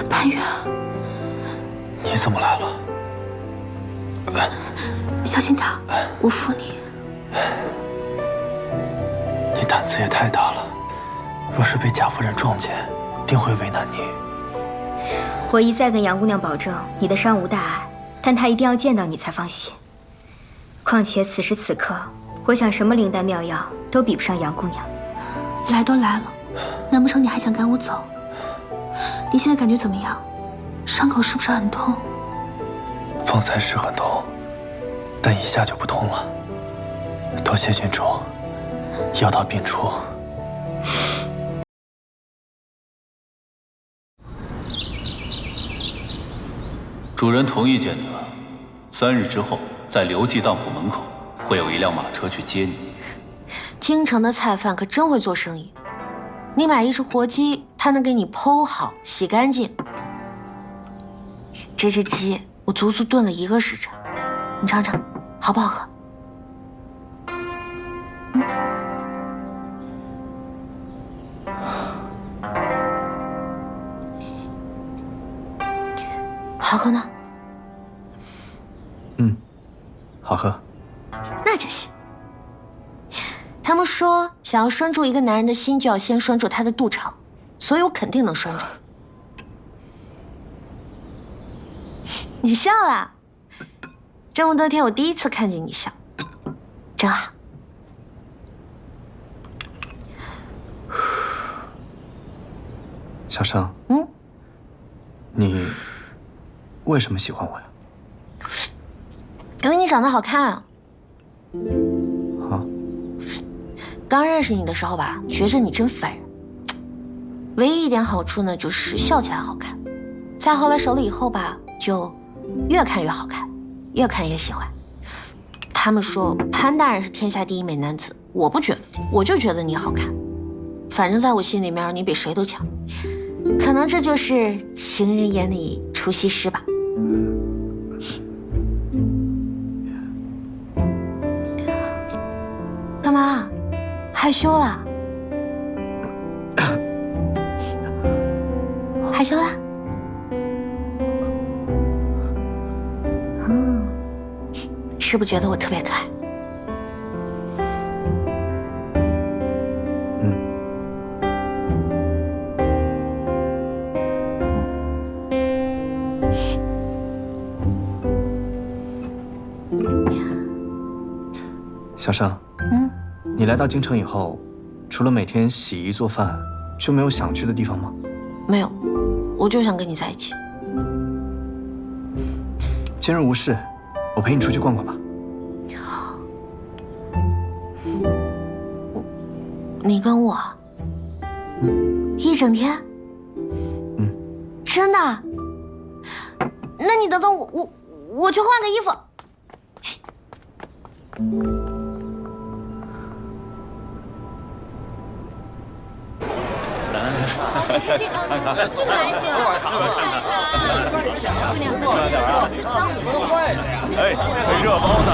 潘越，你怎么来了？小心点，我扶你。你胆子也太大了，若是被贾夫人撞见，定会为难你。我一再跟杨姑娘保证，你的伤无大碍，但她一定要见到你才放心。况且此时此刻，我想什么灵丹妙药都比不上杨姑娘。来都来了，难不成你还想赶我走？你现在感觉怎么样？伤口是不是很痛？方才是很痛，但一下就不痛了。多谢郡主，药到病除。主人同意见你了，3日之后，在刘记当铺门口会有一辆马车去接你。京城的菜贩可真会做生意，你买一只活鸡，他能给你剖好、洗干净。这只鸡我足足炖了1个时辰，你尝尝，好不好喝？好喝吗？好喝。那就行。他们说，想要拴住一个男人的心，就要先拴住他的肚肠，所以我肯定能拴住。你笑了，这么多天我第一次看见你笑，真好。小生，你为什么喜欢我呀？因为你长得好看啊。刚认识你的时候吧，觉着你真烦人。唯一一点好处呢，就是笑起来好看。再后来熟了以后吧，就越看越好看，越看越喜欢。他们说潘大人是天下第一美男子，我不觉得，我就觉得你好看。反正在我心里面，你比谁都强。可能这就是情人眼里出西施吧。干嘛？害羞了？害羞了？是不是觉得我特别可爱？小生，你来到京城以后，除了每天洗衣做饭，就没有想去的地方吗？没有，我就想跟你在一起。今日无事，我陪你出去逛逛吧。你跟我，一整天？真的？那你等等我去换个衣服。这个还行，姑娘，漂亮点啊！哎，热包子。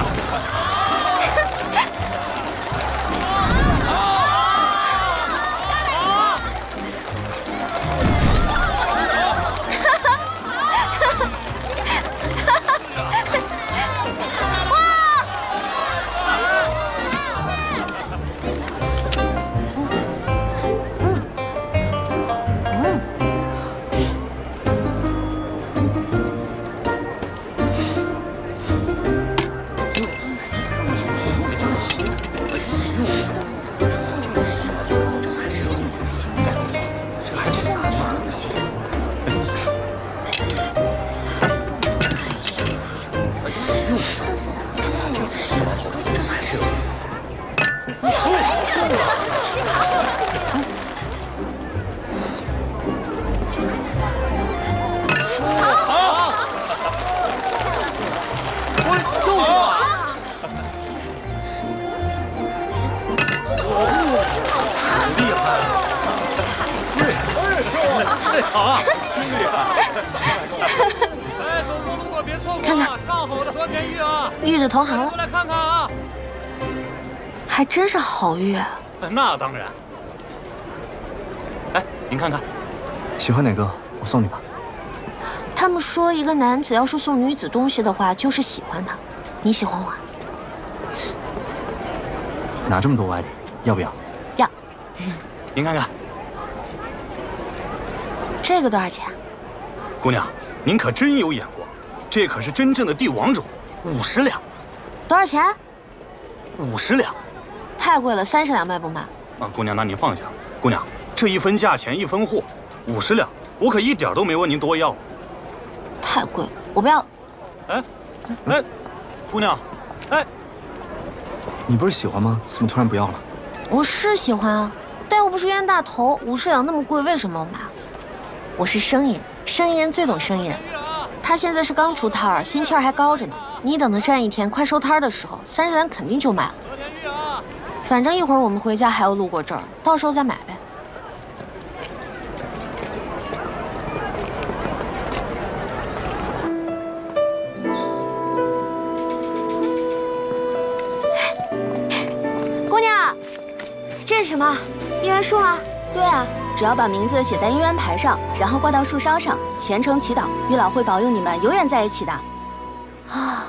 看看上好的和田玉啊，玉的同行了，过来看看啊。还真是好玉。那当然。哎，您看看，喜欢哪个，我送你吧。他们说，一个男子要是送女子东西的话，就是喜欢她。你喜欢我啊？哪这么多歪理？要不要？要。您看看，这个多少钱？姑娘，您可真有眼光，这可是真正的帝王种，50两。多少钱？50两。太贵了，30两卖不卖？啊，姑娘，那您放下。姑娘，这一分价钱一分货，50两，我可一点都没问您多要。太贵了，我不要。哎，哎，姑娘，哎，你不是喜欢吗？怎么突然不要了？我是喜欢啊，但又不是冤大头，50两那么贵，为什么要买？我是生意人，生意人最懂生意人。他现在是刚出摊儿，心气儿还高着呢。你等他站一天，快收摊的时候，30两肯定就卖了。反正一会儿我们回家还要路过这儿，到时候再买呗。姑娘，这是什么？姻缘树吗？对啊，只要把名字写在姻缘牌上，然后挂到树梢上，虔诚祈祷，月老会保佑你们永远在一起的。啊。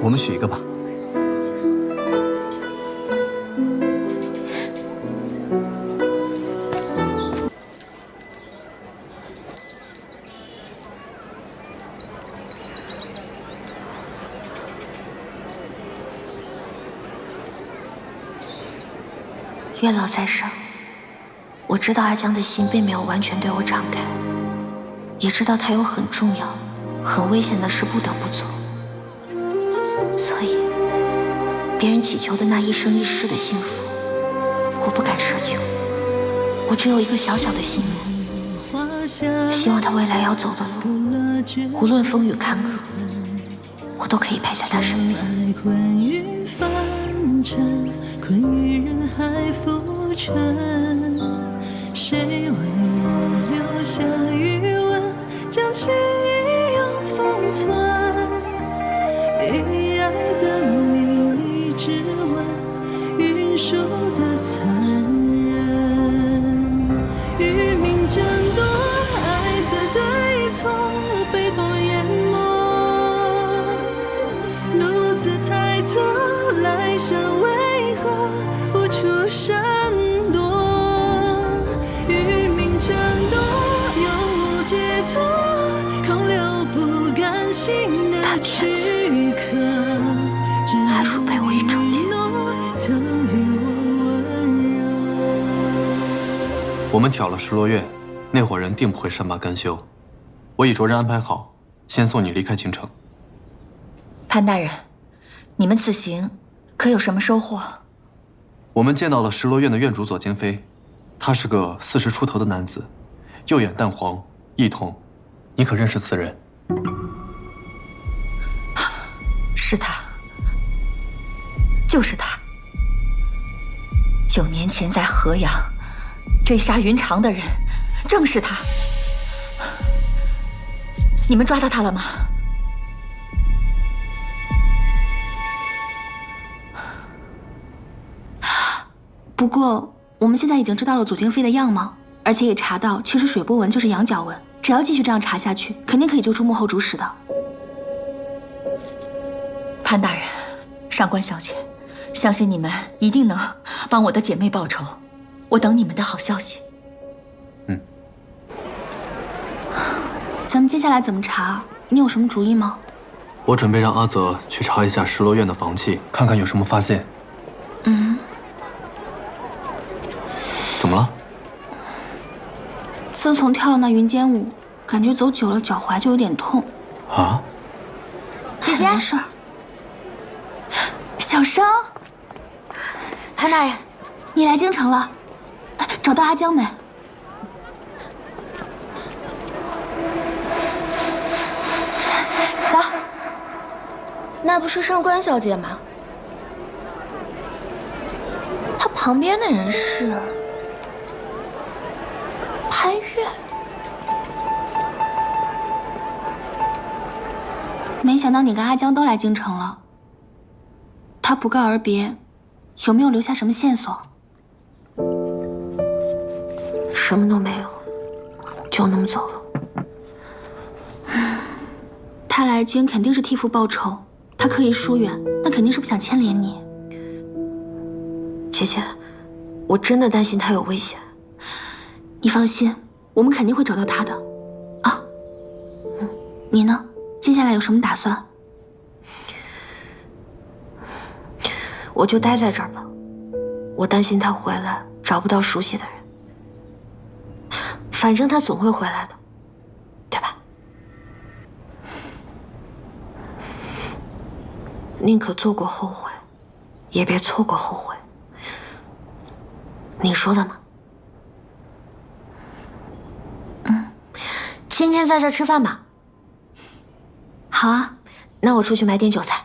我们许一个吧。月老在上，我知道阿江的心并没有完全对我敞开，也知道他有很重要、很危险的事不得不做，所以别人祈求的那一生一世的幸福，我不敢奢求。我只有一个小小的心愿，希望他未来要走的路，无论风雨坎坷，我都可以陪在他身边。困于人海浮沉，谁为我留下余温，将情意永封存。以爱的名义质问云树的残忍，与命争夺，爱的对错被迫淹没，独自猜测来生为出闪躲，与命争夺，永无解脱，空留不甘心的躯壳。还属陪我一整天。我们挑了失落院，那伙人定不会善罢甘休。我已着人安排好，先送你离开京城。潘大人，你们此行可有什么收获？我们见到了失落院的院主左京飞，他是个40出头的男子，右眼淡黄，一瞳。你可认识此人？是他，就是他。9年前在河阳追杀云长的人，正是他。你们抓到他了吗？不过，我们现在已经知道了左京飞的样貌，而且也查到，其实水波纹就是羊角纹。只要继续这样查下去，肯定可以救出幕后主使的。潘大人，上官小姐，相信你们一定能帮我的姐妹报仇。我等你们的好消息。咱们接下来怎么查？你有什么主意吗？我准备让阿泽去查一下失落院的房契，看看有什么发现。怎么了？自从跳了那云间舞，感觉走久了脚踝就有点痛。啊？姐姐，没事儿。小生，潘大人，你来京城了，找到阿江没？走。那不是上官小姐吗？她旁边的人是潘越。没想到你跟阿江都来京城了。他不告而别，有没有留下什么线索？什么都没有，就那么走了。他来京肯定是替父报仇，他刻意疏远，那肯定是不想牵连你。姐姐，我真的担心他有危险。你放心，我们肯定会找到他的。啊，你呢？接下来有什么打算？我就待在这儿吧。我担心他回来找不到熟悉的人。反正他总会回来的，对吧？宁可做过后悔，也别错过后悔。你说的吗？今天在这儿吃饭吧。好啊，那我出去买点酒菜。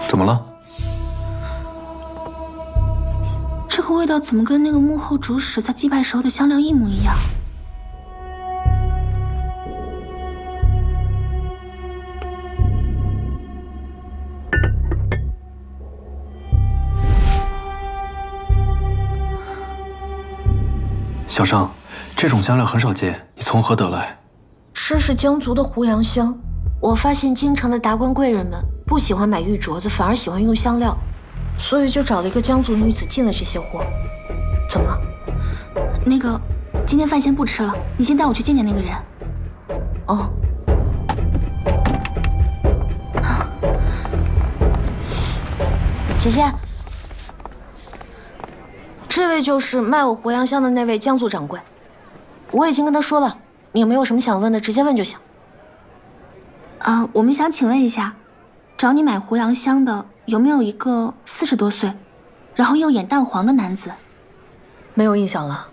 怎么了？这个味道怎么跟那个幕后主使在祭拜时候的香料一模一样？小生，这种香料很少见，你从何得来？这是江族的胡杨香。我发现京城的达官贵人们不喜欢买玉镯子，反而喜欢用香料，所以就找了一个江族女子进了这些货。怎么了？那个，今天饭先不吃了，你先带我去见见那个人。哦。姐姐，这位就是卖我胡杨香的那位江族掌柜，我已经跟他说了，你有没有什么想问的，直接问就行。我们想请问一下，找你买胡杨香的有没有一个40多岁，然后右眼淡黄的男子？没有印象了。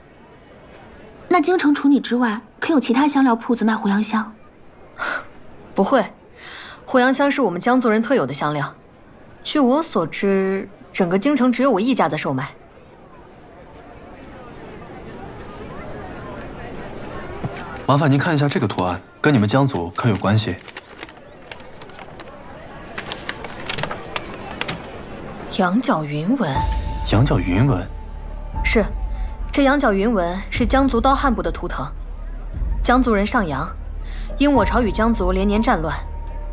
那京城除你之外，可有其他香料铺子卖胡杨香？不会，胡杨香是我们江族人特有的香料。据我所知，整个京城只有我一家在售卖。麻烦您看一下这个图案，跟你们江族可有关系？羊角云纹。羊角云纹？是，这羊角云纹是江族刀汉部的图腾。江族人上阳，因我朝与江族连年战乱，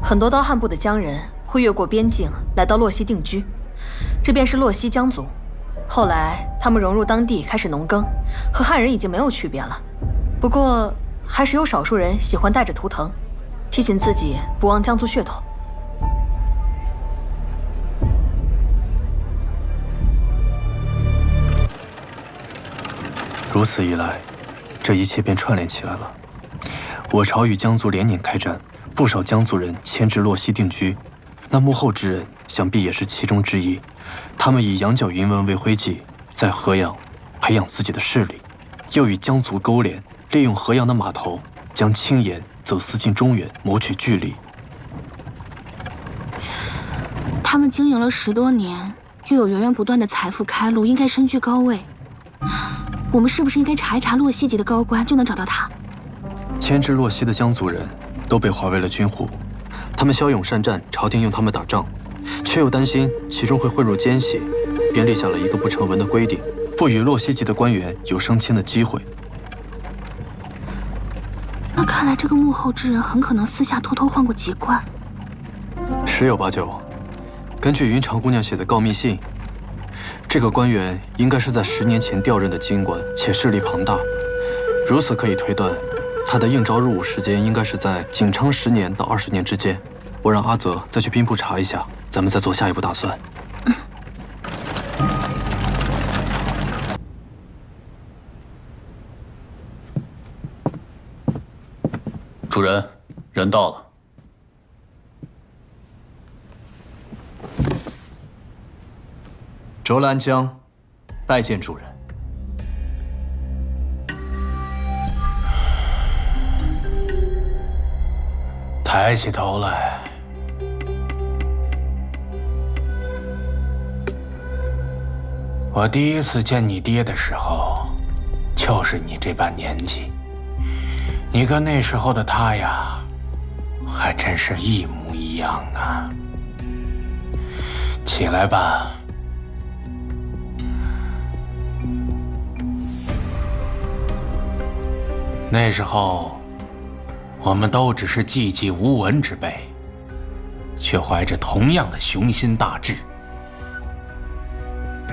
很多刀汉部的江人会越过边境来到洛溪定居，这便是洛溪江族。后来他们融入当地，开始农耕，和汉人已经没有区别了。不过还是有少数人喜欢带着图腾，提醒自己不忘江族血统。如此一来，这一切便串联起来了。我朝与江族连年开战，不少江族人迁至洛溪定居，那幕后之人想必也是其中之一。他们以羊角云纹为徽记，在河阳培养自己的势力，又与江族勾连，利用河阳的码头将轻盐走私进中原，谋取巨利。他们经营了10多年，又有源源不断的财富开路，应该身居高位。我们是不是应该查一查洛溪级的高官，就能找到他？迁至洛溪的江族人都被划为了军户，他们骁勇善战，朝廷用他们打仗，却又担心其中会混入奸细，便立下了一个不成文的规定，不与洛溪级的官员有升迁的机会。那看来这个幕后之人很可能私下偷偷换过籍贯。十有八九。根据云长姑娘写的告密信，这个官员应该是在10年前调任的京官，且势力庞大。如此可以推断，他的应招入伍时间应该是在景昌10年到20年之间。我让阿泽再去兵部查一下，咱们再做下一步打算。主人，人到了。卓兰江，拜见主人。抬起头来。我第一次见你爹的时候，就是你这般年纪。你跟那时候的他呀，还真是一模一样啊。起来吧。那时候，我们都只是寂寂无闻之辈，却怀着同样的雄心大志。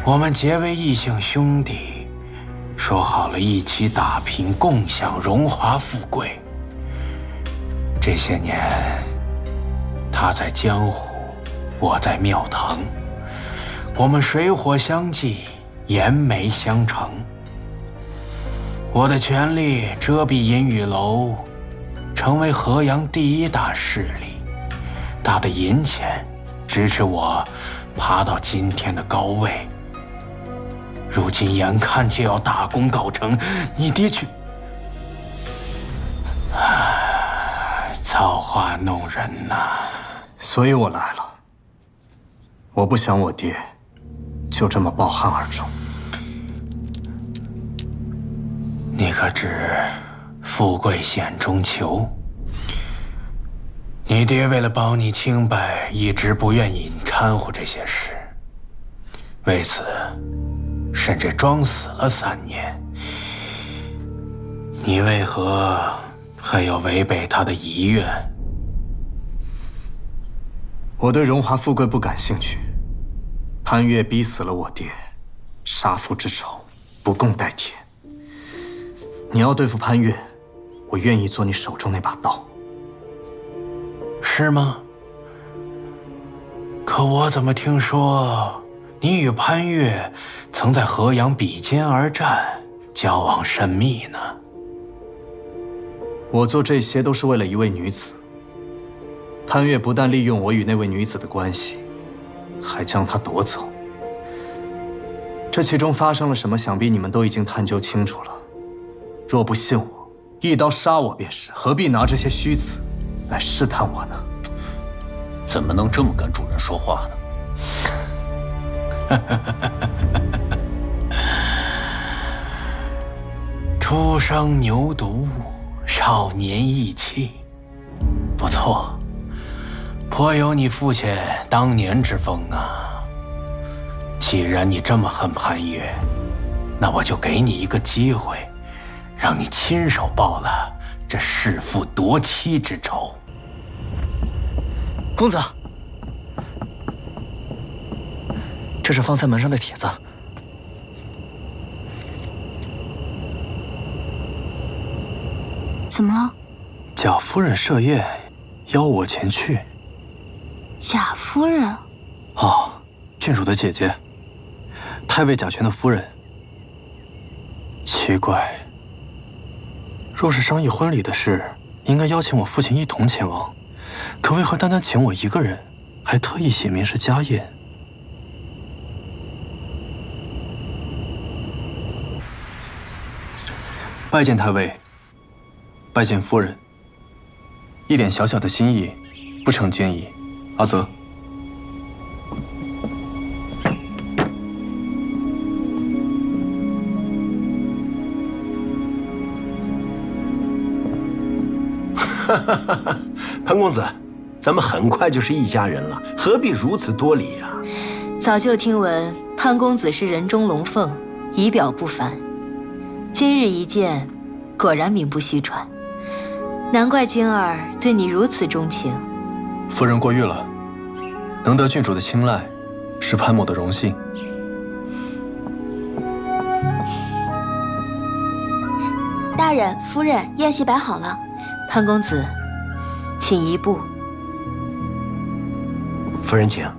我们结为异姓兄弟，说好了一起打拼，共享荣华富贵。这些年，他在江湖，我在庙堂，我们水火相济，延眉相承。我的权力遮蔽银雨楼，成为河阳第一大势力，他的银钱支持我爬到今天的高位。如今眼看就要大功告成，你爹却……造化弄人呐！所以我来了。我不想我爹就这么抱憾而终。你可知富贵险中求？你爹为了保你清白，一直不愿意掺和这些事，为此甚至装死了3年。你为何还要违背他的遗愿？我对荣华富贵不感兴趣。潘越逼死了我爹，杀父之仇不共戴天。你要对付潘越，我愿意做你手中那把刀。是吗？可我怎么听说你与潘越曾在河阳比肩而战，交往甚密呢？我做这些都是为了一位女子。潘越不但利用我与那位女子的关系，还将她夺走。这其中发生了什么，想必你们都已经探究清楚了。若不信我，一刀杀我便是，何必拿这些虚词来试探我呢？怎么能这么跟主人说话呢？初生牛犊，少年意气，不错，颇有你父亲当年之风啊。既然你这么恨潘越，那我就给你一个机会，让你亲手报了这弑父夺妻之仇。公子，这是放在门上的帖子。怎么了？贾夫人设宴，邀我前去。贾夫人？哦，郡主的姐姐，太尉贾全的夫人。奇怪，若是商议婚礼的事，应该邀请我父亲一同前往，可为何单单请我一个人，还特意写明是家宴？拜见太尉，拜见夫人。一点小小的心意，不成建议。阿泽。潘公子，咱们很快就是一家人了，何必如此多礼呀？早就听闻潘公子是人中龙凤，仪表不凡。今日一见，果然名不虚传。难怪晶儿对你如此钟情。夫人过誉了，能得郡主的青睐，是潘某的荣幸。大人、夫人，宴席摆好了。潘公子，请移步。夫人请。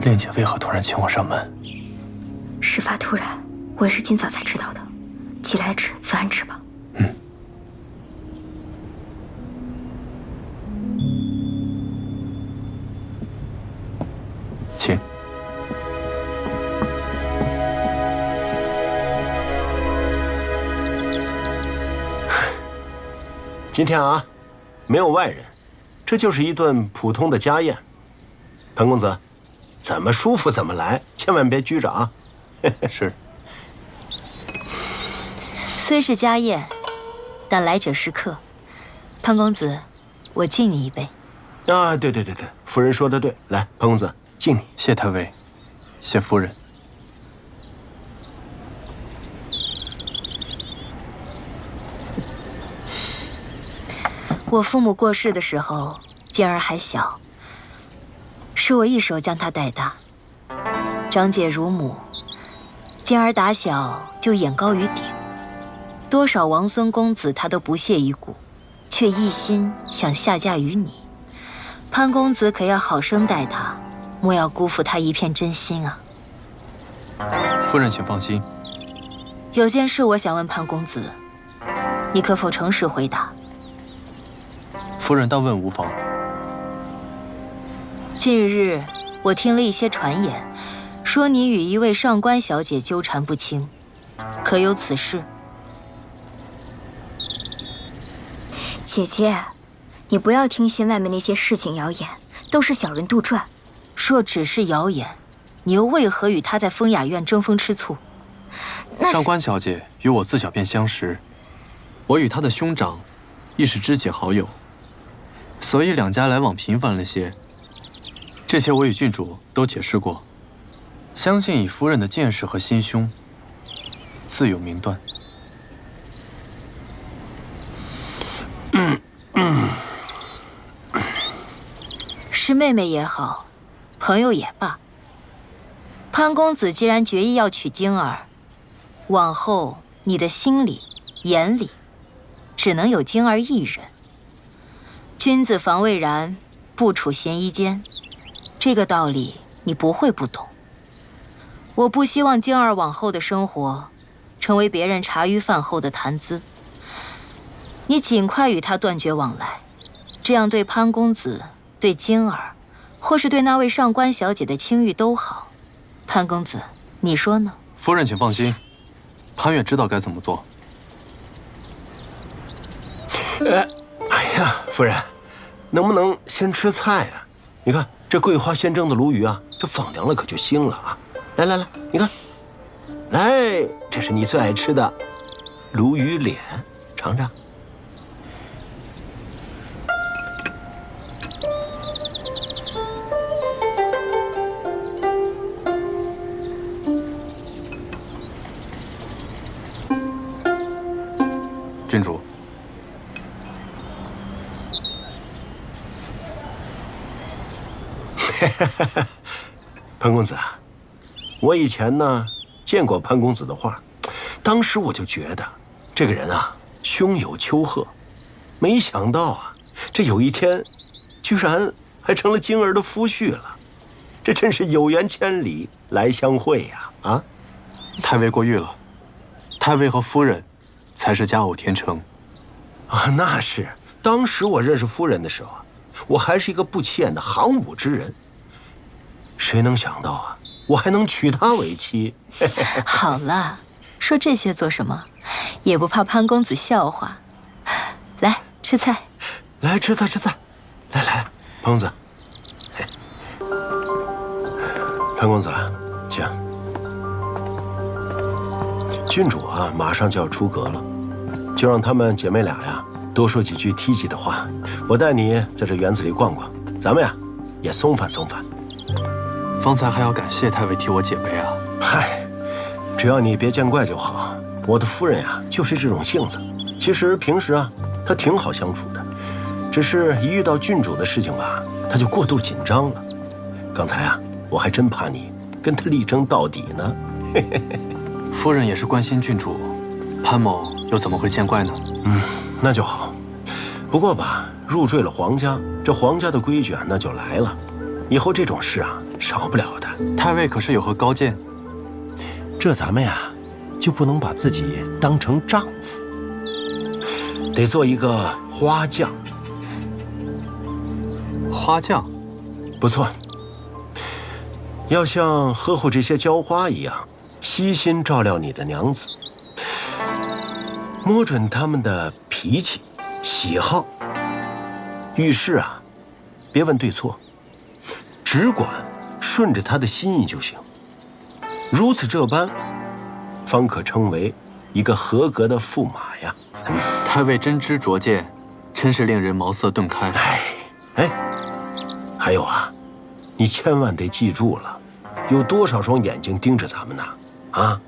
令姐为何突然请我上门？事发突然，我也是今早才知道的。既来之，则安之吧。今天啊，没有外人，这就是一顿普通的家宴。潘公子，怎么舒服怎么来，千万别拘着啊。是。虽是家宴，但来者是客。潘公子，我敬你一杯。啊，对，夫人说的对，来，潘公子敬你。谢太尉，谢夫人。我父母过世的时候，静儿还小，是我一手将她带大，长姐如母。静儿打小就眼高于顶，多少王孙公子她都不屑一顾，却一心想下嫁于你。潘公子可要好生待她，莫要辜负她一片真心啊！夫人请放心，有件事我想问潘公子，你可否诚实回答？夫人当问无妨。近日我听了一些传言，说你与一位上官小姐纠缠不清，可有此事？姐姐，你不要听信外面那些市井谣言，都是小人杜撰。若只是谣言，你又为何与他在风雅院争风吃醋？上官小姐与我自小便相识，我与她的兄长亦是知己好友，所以两家来往频繁了些。这些我与郡主都解释过，相信以夫人的见识和心胸，自有明断。是妹妹也好，朋友也罢，潘公子既然决意要娶晶儿，往后你的心里、眼里，只能有晶儿一人。君子防未然，不处嫌疑间，这个道理你不会不懂。我不希望晶儿往后的生活，成为别人茶余饭后的谈资。你尽快与他断绝往来，这样对潘公子、对晶儿，或是对那位上官小姐的清誉都好。潘公子，你说呢？夫人请放心，潘越知道该怎么做。哎呀，夫人，能不能先吃菜啊？你看这桂花鲜蒸的鲈鱼啊，这放凉了可就腥了啊！来，你看，来，这是你最爱吃的鲈鱼脸，尝尝。郡主，潘公子啊，我以前呢见过潘公子的画，当时我就觉得这个人啊胸有丘壑，没想到啊这有一天居然还成了晶儿的夫婿了，这真是有缘千里来相会呀！啊，太尉过誉了，太尉和夫人才是佳偶天成。啊，那是。当时我认识夫人的时候啊，我还是一个不起眼的行伍之人。谁能想到啊，我还能娶她为妻？好了，说这些做什么？也不怕潘公子笑话。来，吃菜。来，吃菜。来，潘公子。潘公子，请。郡主啊，马上就要出阁了，就让她们姐妹俩呀多说几句梯级的话。我带你在这园子里逛逛，咱们呀也松反松反。方才还要感谢太尉替我解围啊。嗨，只要你别见怪就好。我的夫人呀就是这种性子，其实平时啊她挺好相处的，只是一遇到郡主的事情吧，她就过度紧张了。刚才啊我还真怕你跟她力争到底呢。夫人也是关心郡主，潘某又怎么会见怪呢？那就好。不过吧，入赘了皇家，这皇家的规矩啊那就来了，以后这种事啊少不了的。太尉可是有何高见？这咱们呀就不能把自己当成丈夫，得做一个花匠。花匠？不错，要像呵护这些娇花一样，悉心照料你的娘子，摸准他们的脾气，喜好，遇事啊，别问对错，只管顺着他的心意就行。如此这般，方可称为一个合格的驸马呀。太尉真知灼见，真是令人茅塞顿开。哎，还有啊，你千万得记住了，有多少双眼睛盯着咱们呢？啊，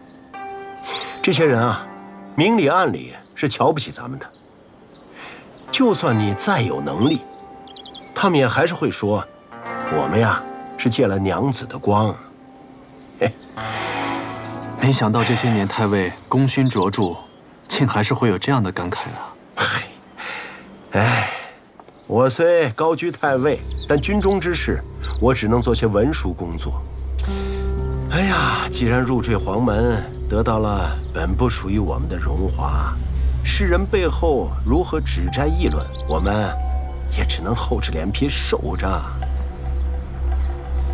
这些人啊，明里暗里是瞧不起咱们的。就算你再有能力，他们也还是会说，我们呀是借了娘子的光。没想到这些年太尉功勋卓著，竟还是会有这样的感慨啊！哎，我虽高居太尉，但军中之事，我只能做些文书工作。哎呀，既然入赘黄门，得到了本不属于我们的荣华，世人背后如何指摘议论，我们也只能厚着脸皮受着。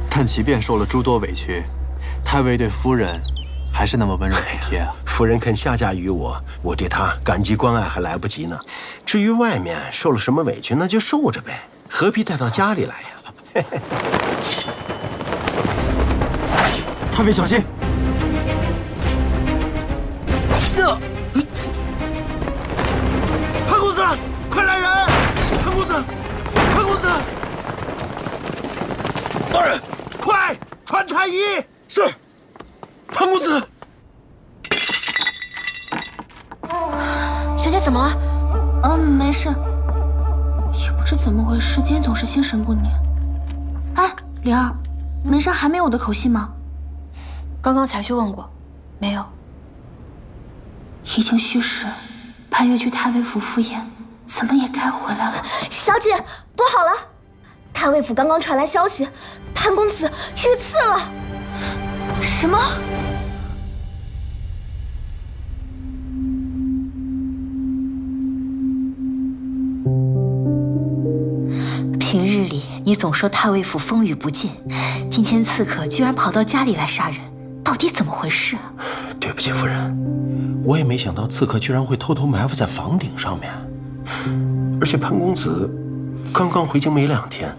但即便受了诸多委屈，太尉对夫人还是那么温柔体贴啊！夫人肯下嫁于我，我对她感激关爱还来不及呢。至于外面受了什么委屈，那就受着呗，何必带到家里来呀？太尉小心！潘公子，快来人！潘公子，潘公子，大人，快传太医！是。潘公子，小姐怎么了？没事，也不知怎么回事，今天总是心神不宁。哎，灵儿，门上还没有我的口信吗？刚刚才去问过，没有。已经戌时，潘越去太尉府赴宴，怎么也该回来了。小姐，不好了！太尉府刚刚传来消息，潘公子遇刺了。什么？平日里你总说太尉府风雨不尽，今天刺客居然跑到家里来杀人，到底怎么回事啊？对不起，夫人，我也没想到刺客居然会偷偷埋伏在房顶上面。而且潘公子刚刚回京没2天，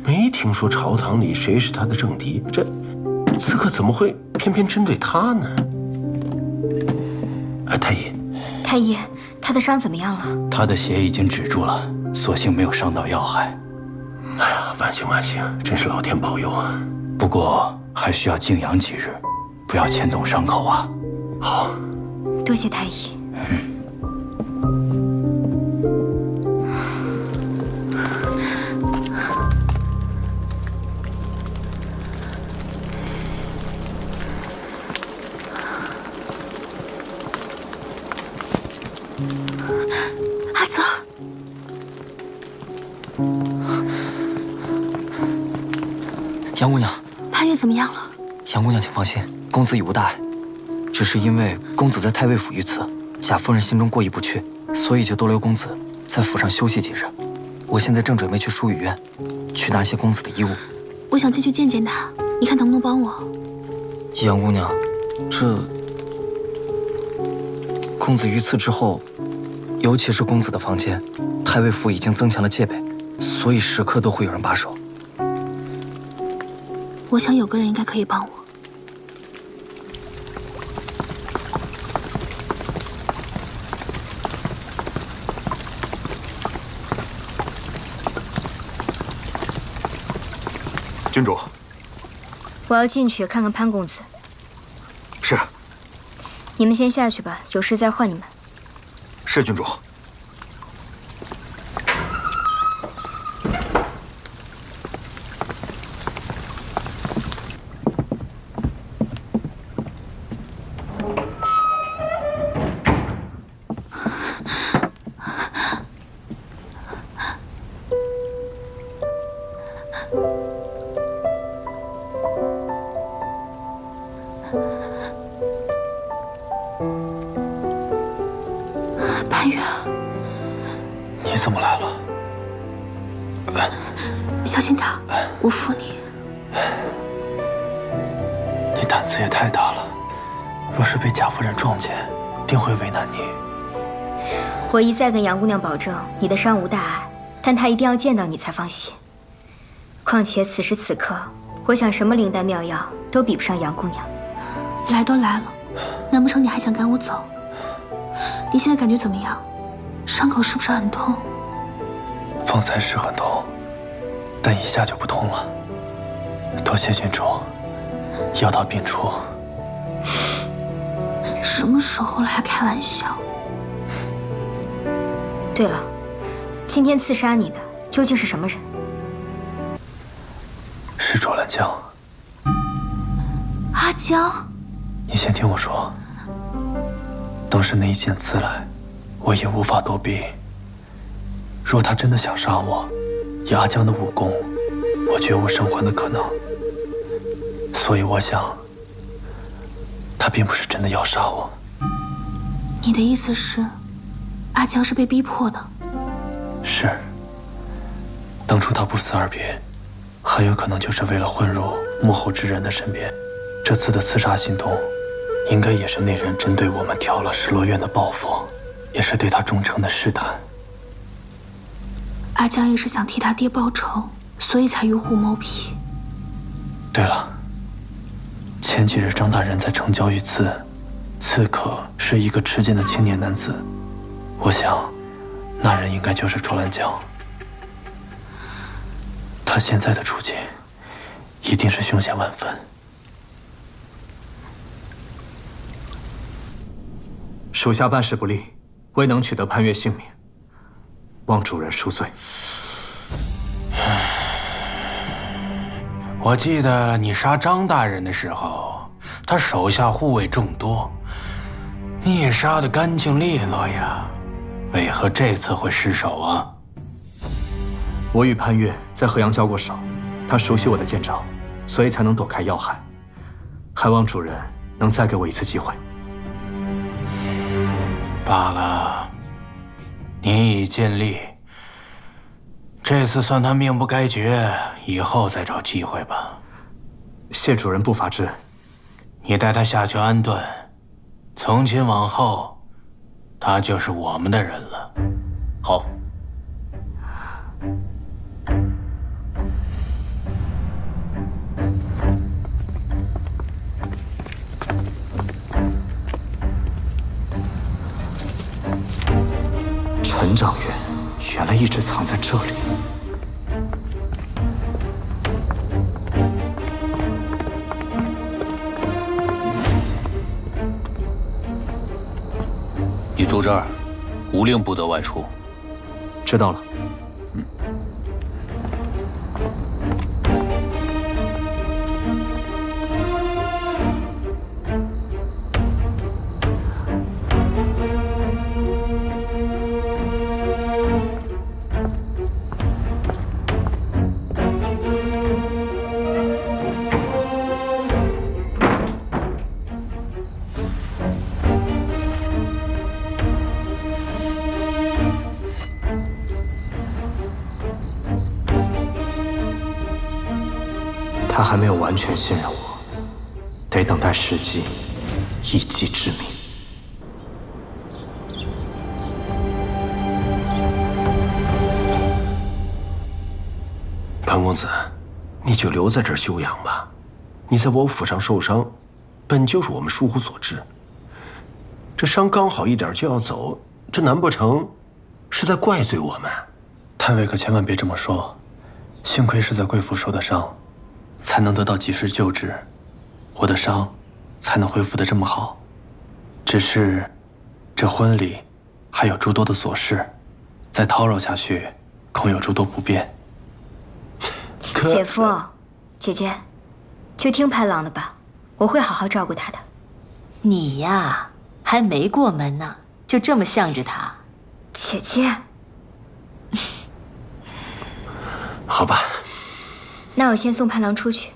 没听说朝堂里谁是他的政敌，这刺客怎么会偏偏针对他呢？哎，太医，太医，他的伤怎么样了？他的血已经止住了，所幸没有伤到要害。哎呀，万幸万幸，真是老天保佑啊！不过还需要静养几日，不要牵动伤口啊。好，多谢太医。阿泽，杨姑娘，潘越怎么样了？杨姑娘请放心，公子已无大碍，只是因为公子在太尉府遇刺，贾夫人心中过意不去，所以就多留公子在府上休息几日。我现在正准备去淑雨院，去拿些公子的衣物。我想进去见见他，你看能不能帮我？杨姑娘，这公子遇刺之后，尤其是公子的房间，太尉府已经增强了戒备，所以时刻都会有人把守。我想有个人应该可以帮我。郡主，我要进去看看潘公子。是。你们先下去吧，有事再唤你们。是郡主。潘越，你怎么来了？小心点，我扶你。你胆子也太大了，若是被贾夫人撞见，定会为难你。我一再跟杨姑娘保证你的伤无大碍，但她一定要见到你才放心。况且此时此刻，我想什么灵丹妙药都比不上杨姑娘。来都来了，难不成你还想赶我走？你现在感觉怎么样？伤口是不是很痛？方才是很痛，但一下就不痛了。多谢郡主，药到病除。什么时候了还开玩笑？对了，今天刺杀你的究竟是什么人？是卓兰江。阿江，你先听我说。当时那一剑刺来，我也无法躲避。若他真的想杀我，以阿江的武功，我绝无生还的可能。所以我想，他并不是真的要杀我。你的意思是，阿江是被逼迫的？是。当初他不辞而别，很有可能就是为了混入幕后之人的身边。这次的刺杀行动，应该也是那人针对我们挑了失落院的报复，也是对他忠诚的试探。阿江也是想替他爹报仇，所以才与虎谋皮。对了，前几日张大人在城郊遇刺，刺客是一个持剑的青年男子，我想，那人应该就是卓兰江。他现在的处境，一定是凶险万分。属下办事不力，未能取得潘越性命，望主人恕罪。我记得你杀张大人的时候，他手下护卫众多，你也杀得干净利落呀，为何这次会失手啊？我与潘越在河阳交过手，他熟悉我的剑招，所以才能躲开要害。还望主人能再给我一次机会。罢了，你已尽力，这次算他命不该绝，以后再找机会吧。谢主人不罚之恩。你带他下去安顿，从今往后，他就是我们的人了。好。陈掌员原来一直藏在这里。你住这儿，无令不得外出。知道了。他还没有完全信任我，得等待时机，一击致命。潘公子，你就留在这儿休养吧。你在我府上受伤，本就是我们疏忽所致。这伤刚好一点就要走，这难不成是在怪罪我们？太尉可千万别这么说，幸亏是在贵府受的伤，才能得到及时救治，我的伤才能恢复得这么好。只是这婚礼还有诸多的琐事，再叨扰下去，恐有诸多不便。姐夫，姐姐，去听潘郎的吧，我会好好照顾他的。你呀，还没过门呢，就这么向着他。姐姐，好吧。那我先送潘郎出去。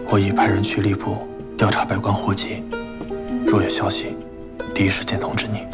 我已派人去吏部调查百官户籍，若有消息，第一时间通知你。